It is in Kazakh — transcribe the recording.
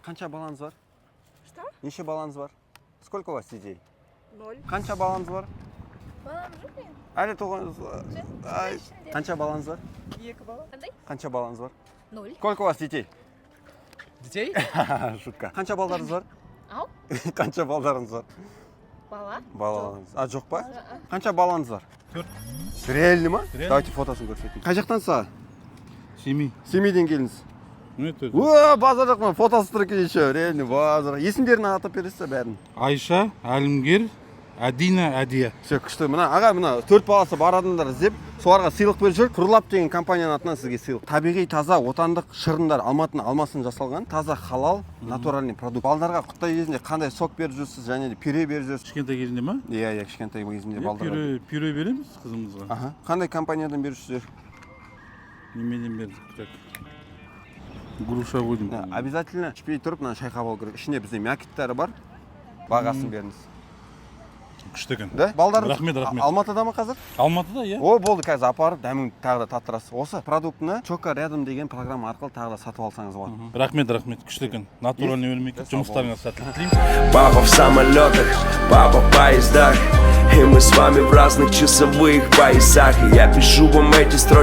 Қанша балаңыз бар? Что? Неше балаңыз бар? Сколько у вас детей? 0. Қанша балаңыз бар? Балам жоқ мен. Әлі туған. Қанша балаңыз бар? 2 бала. Қандай? Қанша балаңыз бар? 0. Сколько у вас детей? Детей? Шутка. Қанша балдарыңыз бар? Ау? Қанша балдарыңыз бар? Бала? Балаңыз. А, жоқ па? Қанша балаңыз бар? 4. Реально ма? Реально. Давайте фотосын көрсетейін. Қай жақтансыз? Семей. Семейден келдіңіз. Это О, базар жақтан фотосы тұр екен еще. Реально базар. Есімдерін атап бересіз бәрін. Айша, Әлімгер, Әдина, Әдия. Все, күшті. Мына аға, мына 4 баласы бар адамдар іздеп, соларға сыйлық беріп жүр. Құрылап деген компанияның атынан сізге сыйлық. Табиғи таза отандық шырындар, Алматының алмасынан жасалған, таза халал, натуральный продукт. Балдарға құттай кезінде қандай сок беріп жүрсіз, және де пюре беріп жүрсіз. Кішкентай кезінде ма? Иә, кішкентай кезінде балдарға. Пюре береміз қызымызға. Аха. Қандай компаниядан берушісіздер? Немеден бердік так. Груша қойдым. Обязательно ішпей тұрып, мына шайқап алу керек. Ішінде бізде мякиттері бар. Бағасын беріңіз. Күшті екен. Да? Балдарыңыз Рахмет. Алматыда ма қазір? Алматыда, иә. О, болды, қазір апарып, дәмін тағы да таттырасыз. Осы продуктыны Чока рядом деген программа арқылы тағы да сатып алсаңыз болады. Рахмет. Күшті екен. Натуральный өлмек. Жұмыстарыңыз сәттілік тілеймін. Папа в самолетах, папа в поездах, и мы с вами в разных часовых поясах. И я пишу вам эти строки